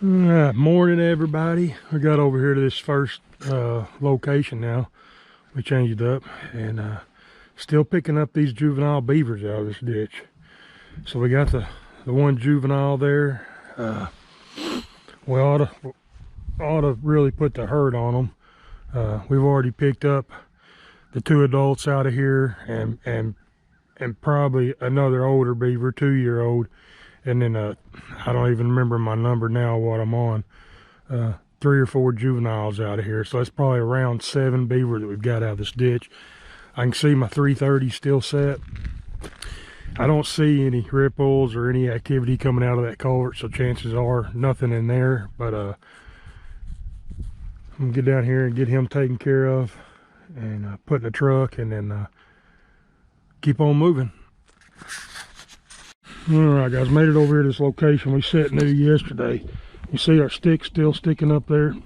Morning everybody. We got over here to this first location now. We changed it up and still picking up these juvenile beavers out of this ditch. So we got the one juvenile there. We ought to really put the herd on them. We've already picked up the 2 adults out of here and probably another older beaver, 2-year-old. And then I don't even remember my number now, what I'm on. 3 or 4 juveniles out of here. So that's probably around 7 beaver that we've got out of this ditch. I can see my 330 still set. I don't see any ripples or any activity coming out of that culvert, so chances are nothing in there. But I'm gonna get down here and get him taken care of and put in the truck, and then keep on moving. All right, guys, made it over here to this location we set new yesterday. You see our stick still sticking up there.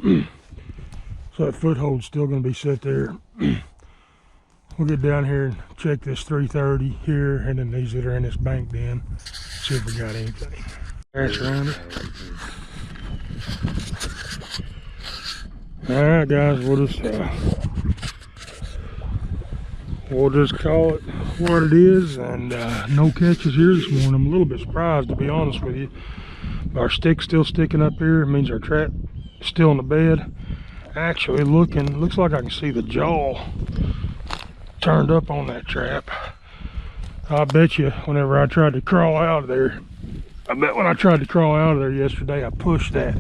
So that foothold's still going to be set there. We'll get down here and check this 330 here, and then these that are in this bank bin. See if we got anything. Grass around it. All right, guys, we'll just call it what it is, and no catches here this morning. I'm a little bit surprised, to be honest with you. Our stick's still sticking up here. It means our trap is still in the bed. Actually, looks like I can see the jaw turned up on that trap. I bet you whenever I tried to crawl out of there, when I tried to crawl out of there yesterday, I pushed that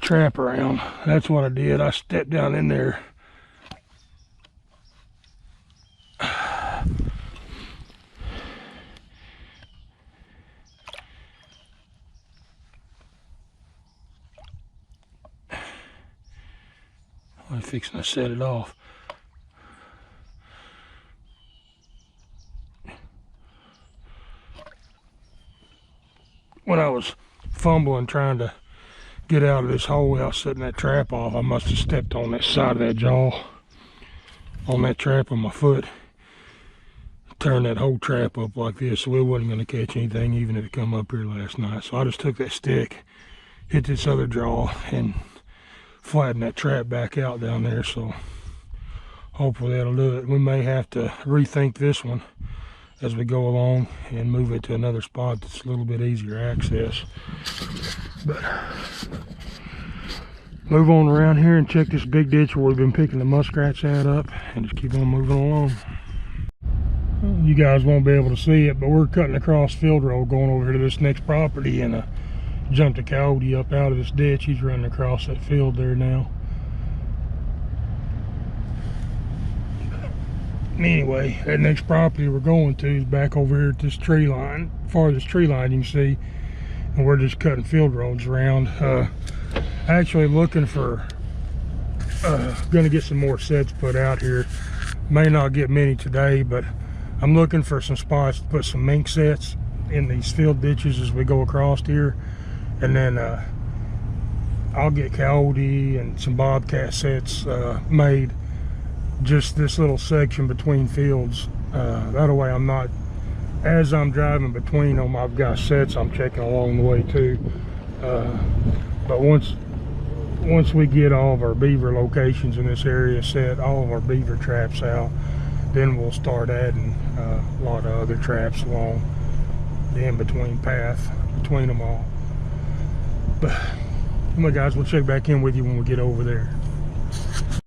trap around. That's what I did. I stepped down in there. I'm fixing to set it off. When I was fumbling trying to get out of this hole without setting that trap off, I must have stepped on that side of that jaw on that trap with my foot. Turn that whole trap up like this, so it wasn't going to catch anything even if it come up here last night. So I just took that stick, hit this other jaw, and flatten that trap back out down there. So hopefully that'll do it. We may have to rethink this one as we go along and move it to another spot that's a little bit easier access. But move on around here and check this big ditch where we've been picking the muskrats out up, and just keep on moving along. You guys won't be able to see it, but we're cutting across field road going over here to this next property, and jumped a coyote up out of this ditch. He's running across that field there now. Anyway, that next property we're going to is back over here at this tree line, farthest tree line you can see, and we're just cutting field roads around. Actually looking for gonna get some more sets put out here. May not get many today, but I'm looking for some spots to put some mink sets in these field ditches as we go across here. And then I'll get coyote and some bobcat sets made just this little section between fields. That way I'm not, as I'm driving between them, I've got sets I'm checking along the way too. But once we get all of our beaver locations in this area set, all of our beaver traps out, then we'll start adding a lot of other traps along the in-between path between them all. But come on, guys, we'll check back in with you when we get over there.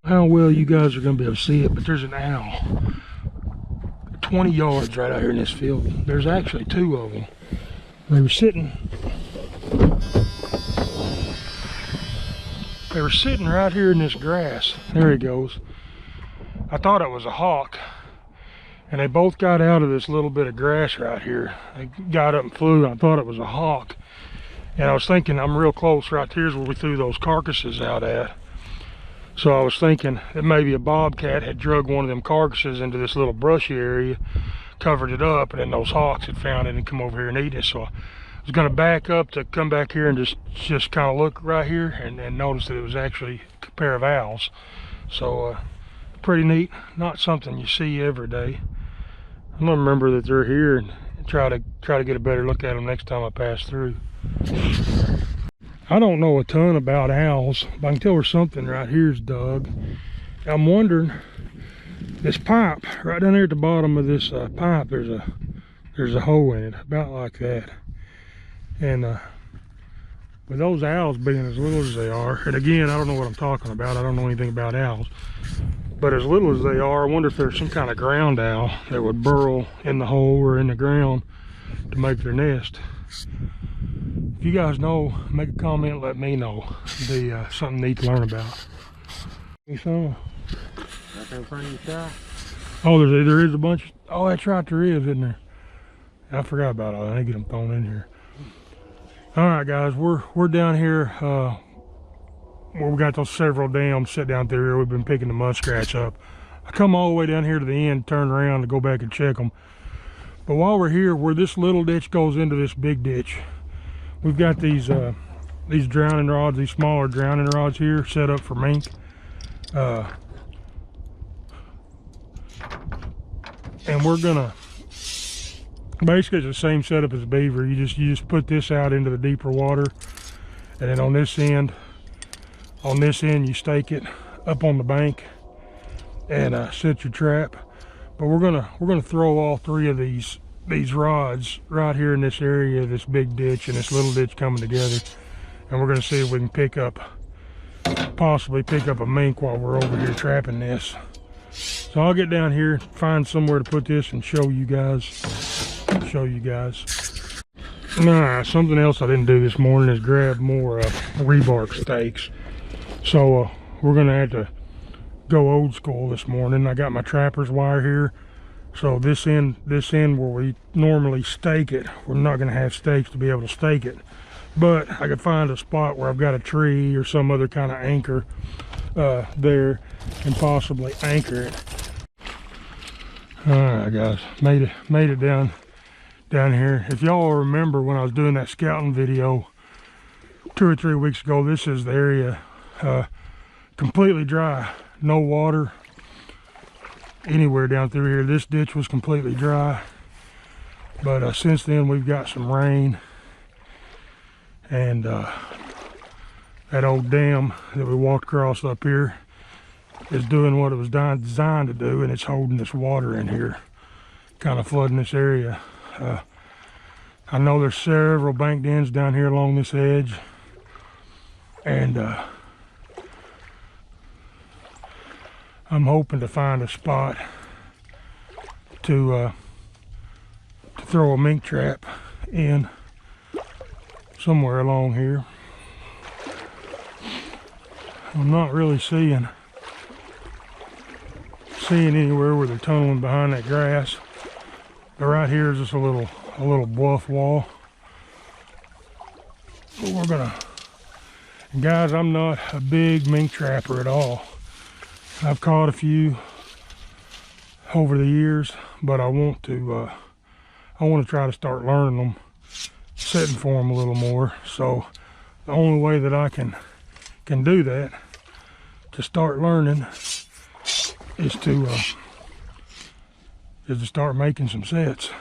How well you guys are going to be able to see it, but there's an owl 20 yards right out here in this field. There's actually 2 of them. They were sitting right here in this grass. There he goes. I thought it was a hawk, and they both got out of this little bit of grass right here. They got up and flew. I thought it was a hawk. And I was thinking, I'm real close, right here's where we threw those carcasses out at. So I was thinking that maybe a bobcat had drug one of them carcasses into this little brushy area, covered it up, and then those hawks had found it and come over here and eat it. So I was gonna back up to come back here and just kind of look right here and notice that it was actually a pair of owls. So pretty neat, not something you see every day. I don't remember that they're here try to get a better look at them next time I pass through. I don't know a ton about owls, but I can tell there's something right here's dug. I'm wondering, this pipe right down there at the bottom of this pipe, there's a hole in it about like that, and with those owls being as little as they are, and again, I don't know what I'm talking about, I don't know anything about owls, but as little as they are, I wonder if there's some kind of ground owl that would burrow in the hole or in the ground to make their nest. If you guys know, make a comment, let me know. It'd be something neat to learn about. You saw? Right in front of your shop. Oh, there is a bunch. Oh, that's right, there is, isn't there? I forgot about all that. I need to get them thrown in here. All right, guys, we're down here where we got those several dams set down through here. We've been picking the muskrats up. I come all the way down here to the end, turn around to go back and check them. But while we're here, where this little ditch goes into this big ditch, we've got these drowning rods, these smaller drowning rods here set up for mink. And we're gonna, basically it's the same setup as beaver. You just put this out into the deeper water, and then on this end you stake it up on the bank and set your trap. But we're gonna throw all three of these rods right here in this area, this big ditch and this little ditch coming together, and we're gonna see if we can possibly pick up a mink while we're over here trapping this. So I'll get down here, find somewhere to put this, and show you guys. Nah, something else I didn't do this morning is grab more rebark stakes. So we're gonna have to go old school this morning. I got my trapper's wire here. So this end where we normally stake it, we're not gonna have stakes to be able to stake it. But I could find a spot where I've got a tree or some other kind of anchor there, and possibly anchor it. All right, guys, made it down here. If y'all remember when I was doing that scouting video 2 or 3 weeks ago, this is the area, completely dry, no water anywhere down through here. This ditch was completely dry, but since then we've got some rain, and that old dam that we walked across up here is doing what it was designed to do, and it's holding this water in here, kind of flooding this area. I know there's several banked ends down here along this edge, and I'm hoping to find a spot to throw a mink trap in somewhere along here. I'm not really seeing anywhere where they're tunneling behind that grass. But right here is just a little bluff wall. But we're gonna, and guys, I'm not a big mink trapper at all. I've caught a few over the years, but I want to try to start learning them, setting for them a little more. So the only way that I can do that, to start learning, is to start making some sets.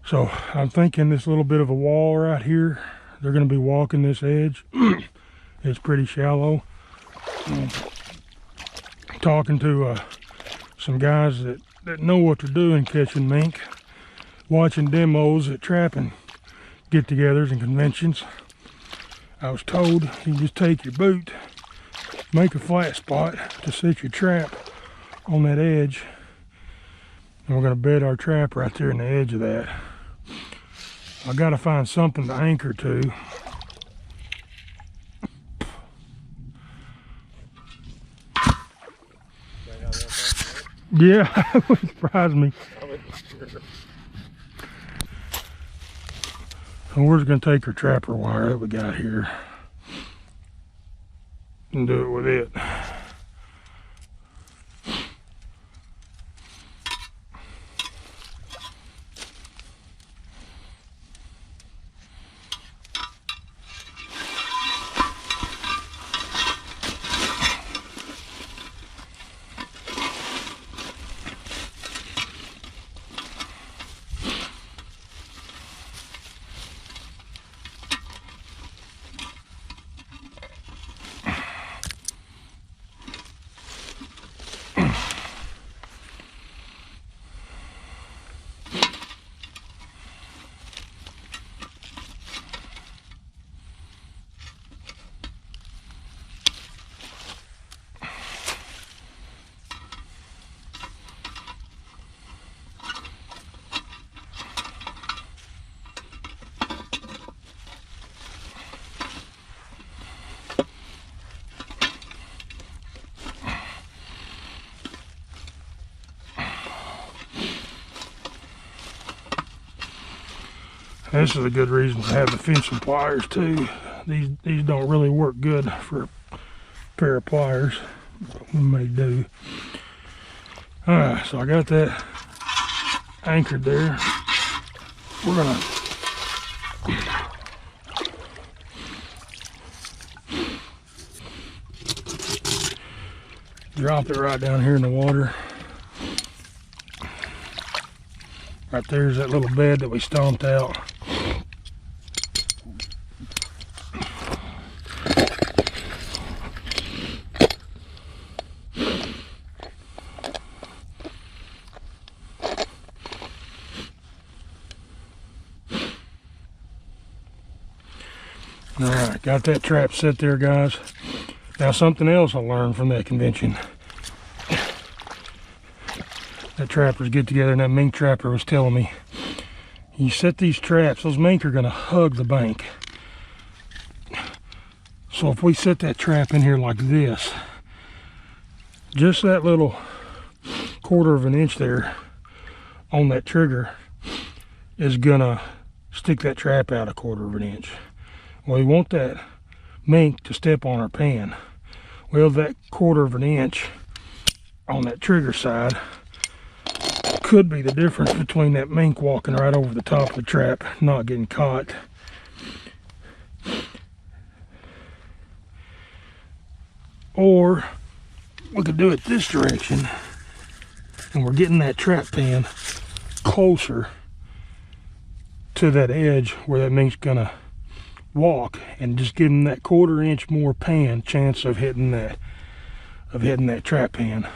So I'm thinking this little bit of a wall right here, they're going to be walking this edge. It's pretty shallow. Talking to some guys that know what they're doing catching mink, watching demos at trapping get-togethers and conventions. I was told you just take your boot, make a flat spot to set your trap on that edge, and we're going to bed our trap right there in the edge of that. I got to find something to anchor to. Yeah, that would surprise me. So we're just going to take our trapper wire that we got here and do it with it. This is a good reason to have the fencing pliers too. These don't really work good for a pair of pliers, but we may do. Alright, so I got that anchored there. We're gonna drop it right down here in the water. Right there's that little bed that we stomped out. Alright, got that trap set there, guys. Now something else I learned from that convention. That trappers get together and that mink trapper was telling me, you set these traps, those mink are going to hug the bank. So if we set that trap in here like this, just that little 1/4 of an inch there on that trigger is going to stick that trap out 1/4 of an inch. Well, we want that mink to step on our pan. Well, that 1/4 of an inch on that trigger side could be the difference between that mink walking right over the top of the trap, not getting caught. Or we could do it this direction, and we're getting that trap pan closer to that edge where that mink's gonna walk, and just give him that 1/4 inch more pan chance of hitting that trap pan.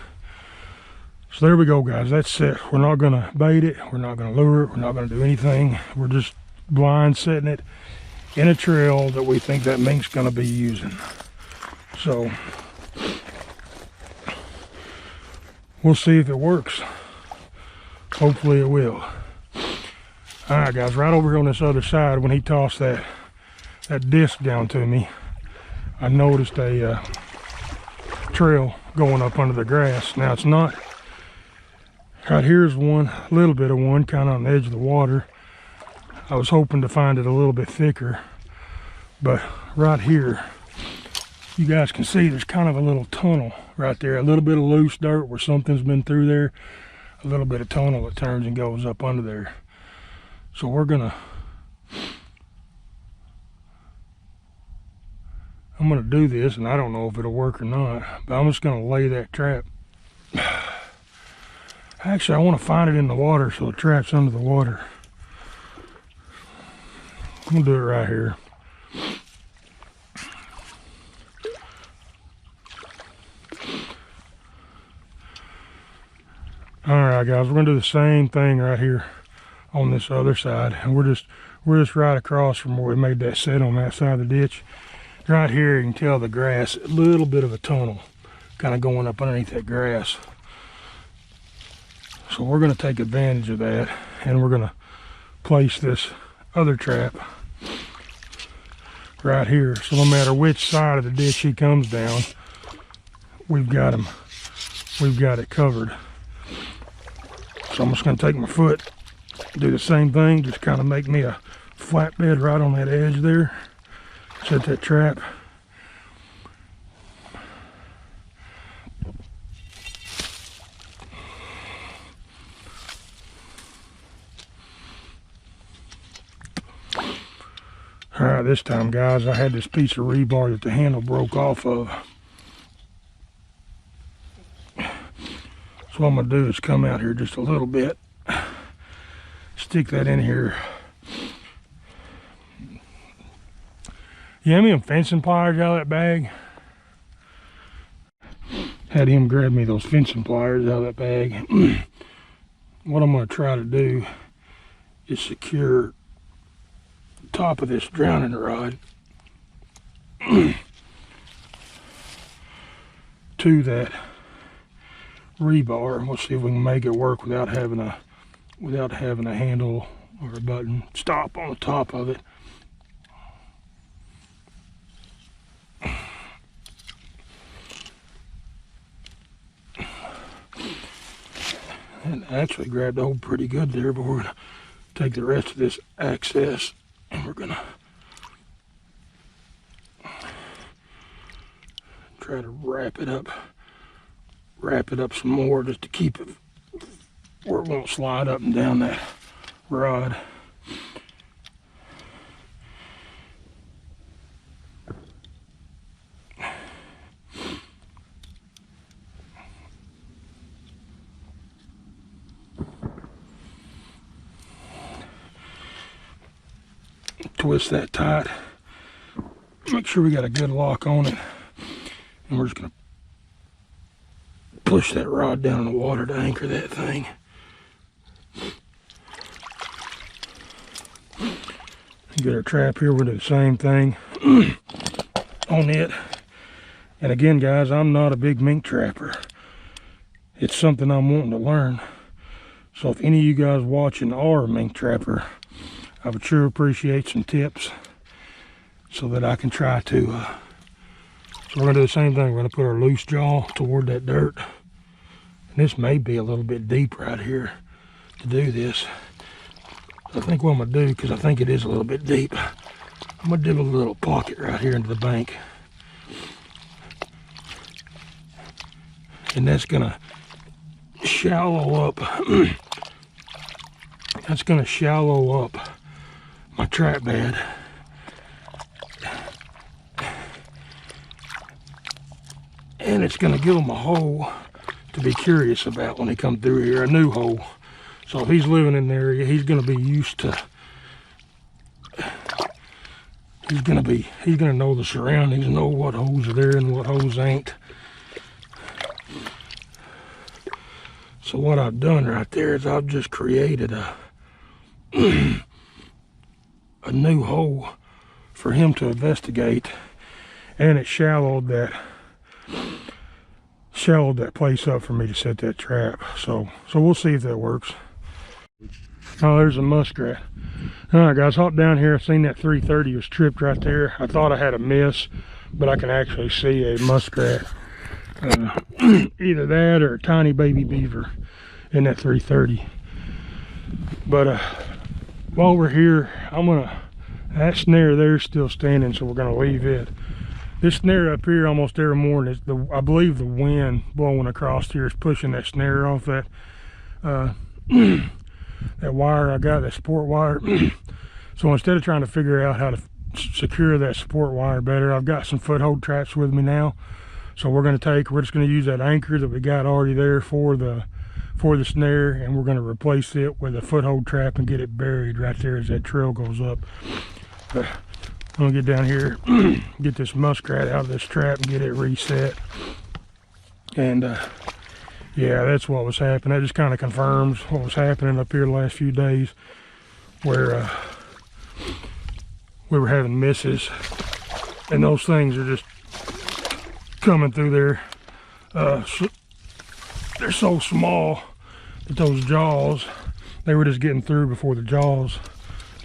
So there we go, guys. That's it. We're not gonna bait it, we're not gonna lure it, we're not gonna do anything. We're just blind setting it in a trail that we think that mink's gonna be using. So we'll see if it works. Hopefully it will. All right, guys, right over here on this other side, when he tossed that disc down to me, I noticed a trail going up under the grass. Now it's not, right here's one, a little bit of one kind of on the edge of the water. I was hoping to find it a little bit thicker, but right here, you guys can see there's kind of a little tunnel right there, a little bit of loose dirt where something's been through there, a little bit of tunnel that turns and goes up under there. So I'm gonna do this, and I don't know if it'll work or not, but I'm just gonna lay that trap. Actually, I want to find it in the water so the trap's under the water. I'm gonna do it right here. Alright, guys, we're gonna do the same thing right here on this other side, and we're just right across from where we made that set on that side of the ditch. Right here, you can tell the grass, a little bit of a tunnel kind of going up underneath that grass. So we're going to take advantage of that, and we're going to place this other trap right here. So no matter which side of the ditch he comes down, we've got it covered. So I'm just going to take my foot, do the same thing, just kind of make me a flat bed right on that edge there. Set that trap. All right, this time, guys, I had this piece of rebar that the handle broke off of. So what I'm gonna do is come out here just a little bit, stick that in here. Yeah, me them fencing pliers out of that bag. Had him grab me those fencing pliers out of that bag. What I'm going to try to do is secure the top of this drowning rod to that rebar. We'll see if we can make it work without having a handle or a button stop on the top of it. And actually grabbed the hole pretty good there, but we're gonna take the rest of this excess and we're gonna try to wrap it up some more just to keep it where it won't slide up and down that rod. Twist that tight. Make sure we got a good lock on it. And we're just gonna push that rod down in the water to anchor that thing. Get our trap here, we're gonna do the same thing on it. And again, guys, I'm not a big mink trapper. It's something I'm wanting to learn. So if any of you guys watching are a mink trapper, I would sure appreciate some tips so that I can try to. So we're gonna do the same thing. We're gonna put our loose jaw toward that dirt. And this may be a little bit deep right here to do this. I think what I'm gonna do, because I think it is a little bit deep, I'm gonna dig a little pocket right here into the bank. And that's gonna shallow up. That's gonna shallow up my trap bed. And it's gonna give them a hole to be curious about when they come through here, a new hole. So if he's living in the area, he's gonna be used to, he's gonna know the surroundings, know what holes are there and what holes ain't. So what I've done right there is I've just created a a new hole for him to investigate, and it shallowed that place up for me to set that trap. So we'll see if that works. Oh, there's a muskrat. All right, guys, hop down here. I've seen that 330 was tripped right there. I thought I had a miss, but I can actually see a muskrat. Either that or a tiny baby beaver in that 330. But while we're here, that snare there's still standing, so we're gonna leave it. This snare up here almost every morning, I believe the wind blowing across here is pushing that snare off that that wire I got, that support wire. So instead of trying to figure out how to secure that support wire better, I've got some foothold traps with me now. So we're just gonna use that anchor that we got already there for the snare, and we're gonna replace it with a foothold trap and get it buried right there as that trail goes up. I'm gonna get down here, get this muskrat out of this trap and get it reset. And yeah, that's what was happening. That just kind of confirms what was happening up here the last few days, where we were having misses, and those things are just coming through there. They're so small that those jaws, they were just getting through before the jaws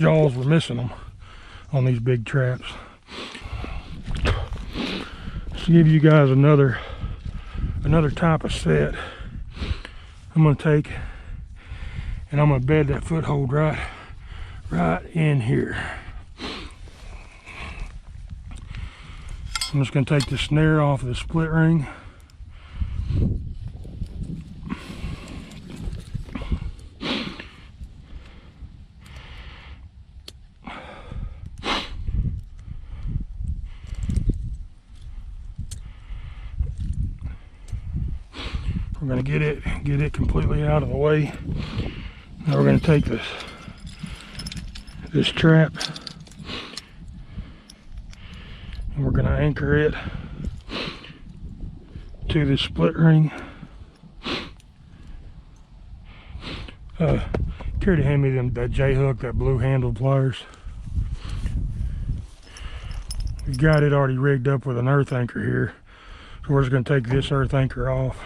were missing them on these big traps. To give you guys another type of set, I'm going to take and I'm going to bed that foothold right in here. I'm just going to take the snare off of the split ring. We're going to get it completely out of the way. Now we're going to take this trap and we're going to anchor it to the split ring. Carry to hand me that J-hook, that blue handled pliers. We've got it already rigged up with an earth anchor here, so we're just going to take this earth anchor off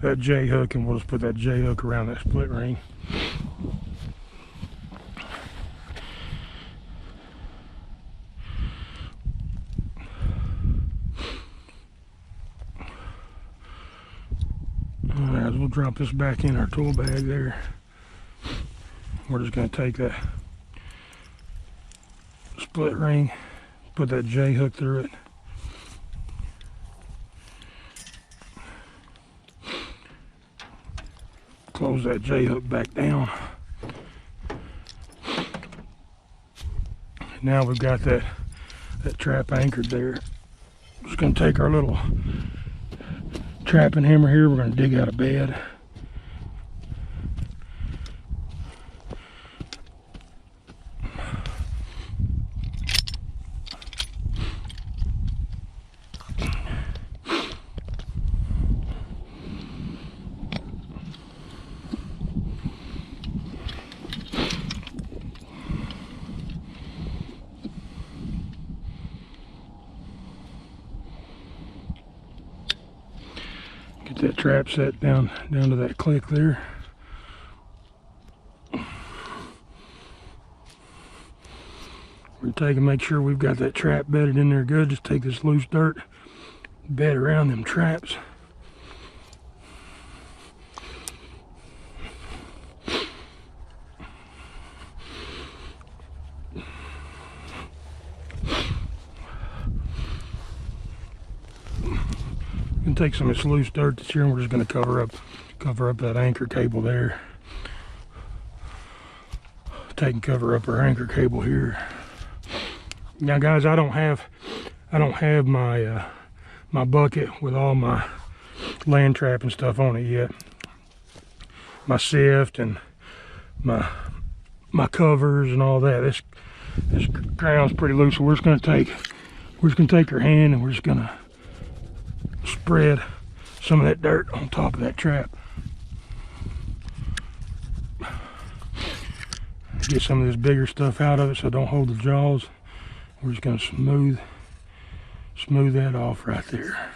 that J-hook, and we'll just put that J-hook around that split ring. Alright, we'll drop this back in our tool bag there. We're just going to take that split ring, put that J hook through it. Close that J hook back down. Now we've got that trap anchored there. Just going to take our little trapping hammer here. We're going to dig out a bed. Get that trap set down to that click there. We're taking, make sure we've got that trap bedded in there good. Just take this loose dirt, bed around them traps. And take some of this loose dirt that's here, and we're just going to cover up that anchor cable there. Take and cover up our anchor cable here. Now, guys, I don't have my my bucket with all my land trap and stuff on it yet. My sift and my covers and all that. This ground's pretty loose, so we're just going to take our hand and we're just going to spread some of that dirt on top of that trap. Get some of this bigger stuff out of it so don't hold the jaws. We're just going to smooth that off right there.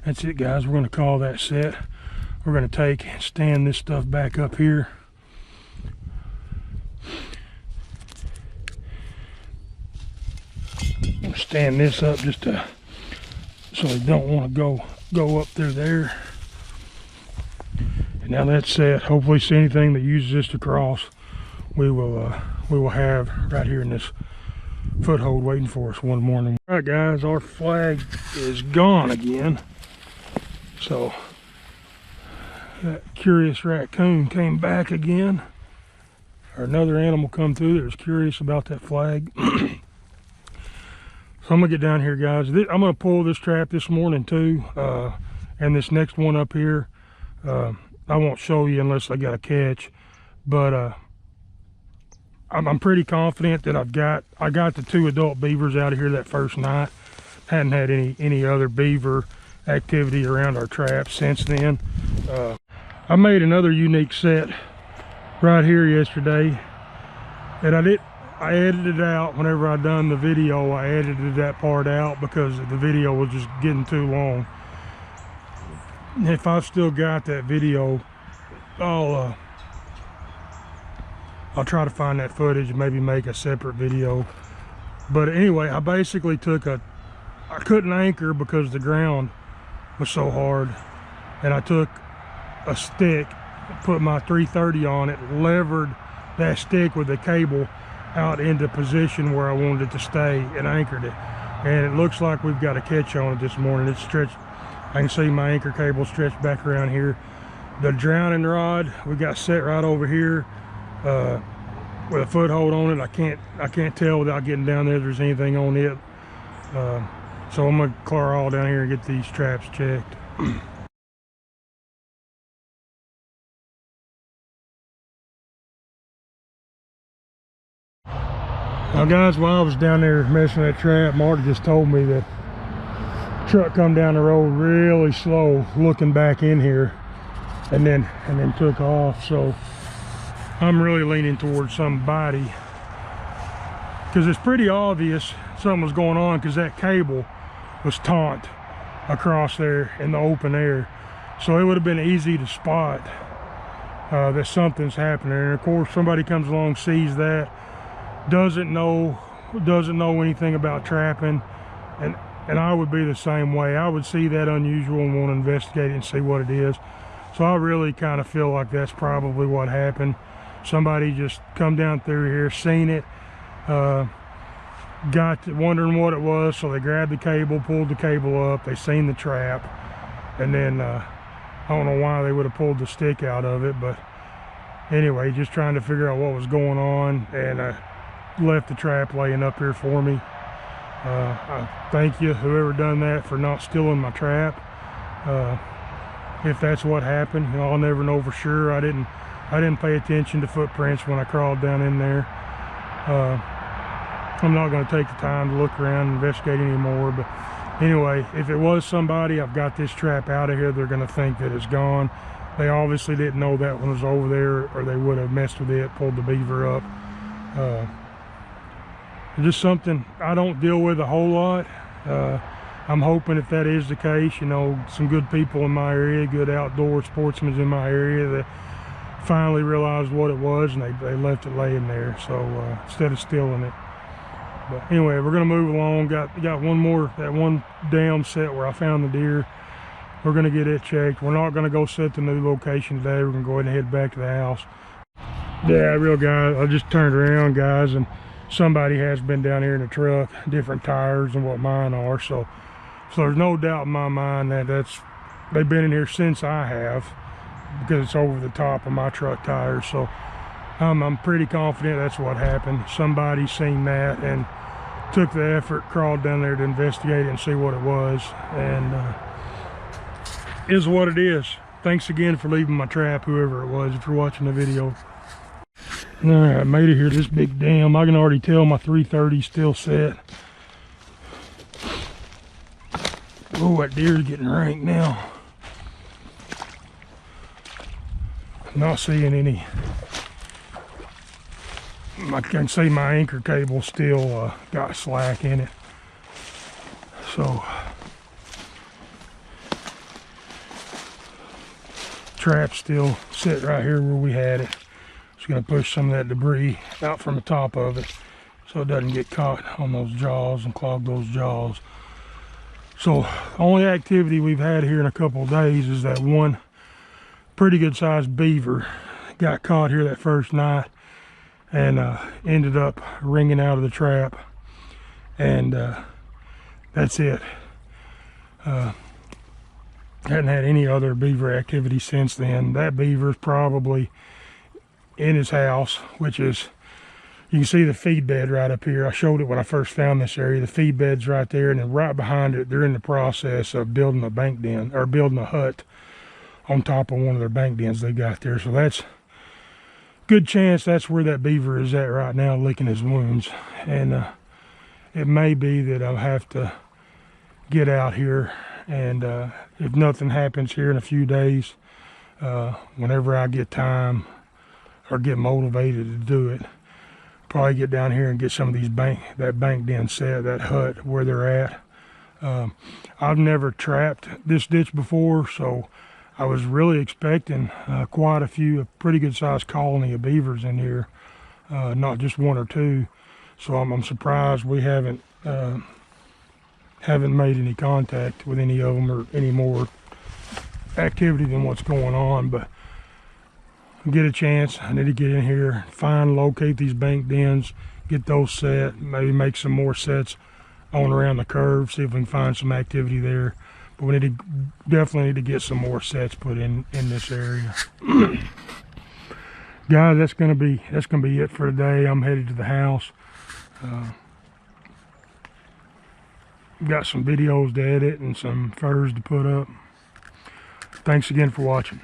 That's it, guys. We're going to call that set. We're going to take and stand this stuff back up here. Stand this up just to, so they don't want to go up through there. And now that's set. Hopefully, see anything that uses this to cross, we will have right here in this foothold waiting for us one morning. All right, guys, our flag is gone again. So that curious raccoon came back again, or another animal come through that was curious about that flag. So I'm gonna get down here, guys. I'm gonna pull this trap this morning too, and this next one up here. I won't show you unless I got a catch, but I'm pretty confident that I got the 2 adult beavers out of here that first night. Hadn't had any other beaver activity around our traps since then. I made another unique set right here yesterday, and I edited it out whenever I done the video. I edited that part out because the video was just getting too long. If I've still got that video, I'll try to find that footage and maybe make a separate video. But anyway, I basically I couldn't anchor because the ground was so hard, and I took a stick, put my 330 on it, levered that stick with the cable out into position where I wanted it to stay, and anchored it. And it looks like we've got a catch on it this morning. It's stretched. I can see my anchor cable stretched back around here. The drowning rod we got set right over here with a foothold on it. I can't tell without getting down there if there's anything on it. So I'm gonna car all down here and get these traps checked. Now, guys, while I was down there messing with that trap, Marty just told me that the truck come down the road really slow looking back in here, and then took off. So I'm really leaning towards somebody, because it's pretty obvious something was going on, because that cable was taut across there in the open air. So it would have been easy to spot that something's happening. And of course, somebody comes along, sees that, doesn't know anything about trapping, and and I would be the same way. I would see that unusual and want to investigate it and see what it is. So I really kind of feel like that's probably what happened. Somebody just come down through here, seen it, got to wondering what it was, so they grabbed the cable, pulled the cable up, they seen the trap, and then I don't know why they would have pulled the stick out of it, but anyway, just trying to figure out what was going on, and left the trap laying up here for me. I thank you, whoever done that, for not stealing my trap. If that's what happened, you know, I'll never know for sure. I didn't pay attention to footprints when I crawled down in there. I'm not going to take the time to look around and investigate anymore, but anyway, if it was somebody, I've got this trap out of here. They're going to think that it's gone. They obviously didn't know that one was over there, or they would have messed with it, pulled the beaver up. Just something I don't deal with a whole lot. I'm hoping if that is the case, you know, some good people in my area, good outdoor sportsmen in my area, that finally realized what it was, and they left it laying there, so instead of stealing it. But anyway, we're gonna move along. Got one more, that one dam set where I found the deer. We're gonna get it checked. We're not gonna go set the new location today. We're gonna go ahead and head back to the house. Yeah, real guys, I just turned around, guys, and somebody has been down here in the truck, different tires than what mine are, so there's no doubt in my mind that they've been in here since I have, because it's over the top of my truck tires. So I'm pretty confident that's what happened. Somebody seen that and took the effort, crawled down there to investigate it and see what it was, and is what it is. Thanks again for leaving my trap, whoever it was, if you're watching the video. All right, made it here, this big dam. I can already tell my 330's still set. Oh, that deer's getting ranked now. Not seeing any. I can see my anchor cable still got slack in it. So, trap still sit right here where we had it. Just gonna push some of that debris out from the top of it so it doesn't get caught on those jaws and clog those jaws. So only activity we've had here in a couple of days is that one pretty good sized beaver got caught here that first night and ended up ringing out of the trap, and that's it. Hadn't had any other beaver activity since then. That beaver's probably in his house, which is, you can see the feed bed right up here. I showed it when I first found this area. The feed bed's right there, and then right behind it, they're in the process of building a bank den, or building a hut on top of one of their bank dens they got there. So that's good chance that's where that beaver is at right now, licking his wounds. And it may be that I'll have to get out here, and if nothing happens here in a few days, whenever I get time or get motivated to do it, probably get down here and get some of these that bank den set, that hut where they're at. I've never trapped this ditch before, so I was really expecting quite a pretty good sized colony of beavers in here, not just one or two. So I'm surprised we haven't made any contact with any of them, or any more activity than what's going on. But get a chance, I need to get in here, locate these bank dens, get those set, maybe make some more sets on around the curve, see if we can find some activity there. But we definitely need to get some more sets put in this area. Guys, that's gonna be it for today. I'm headed to the house. Got some videos to edit and some furs to put up. Thanks again for watching.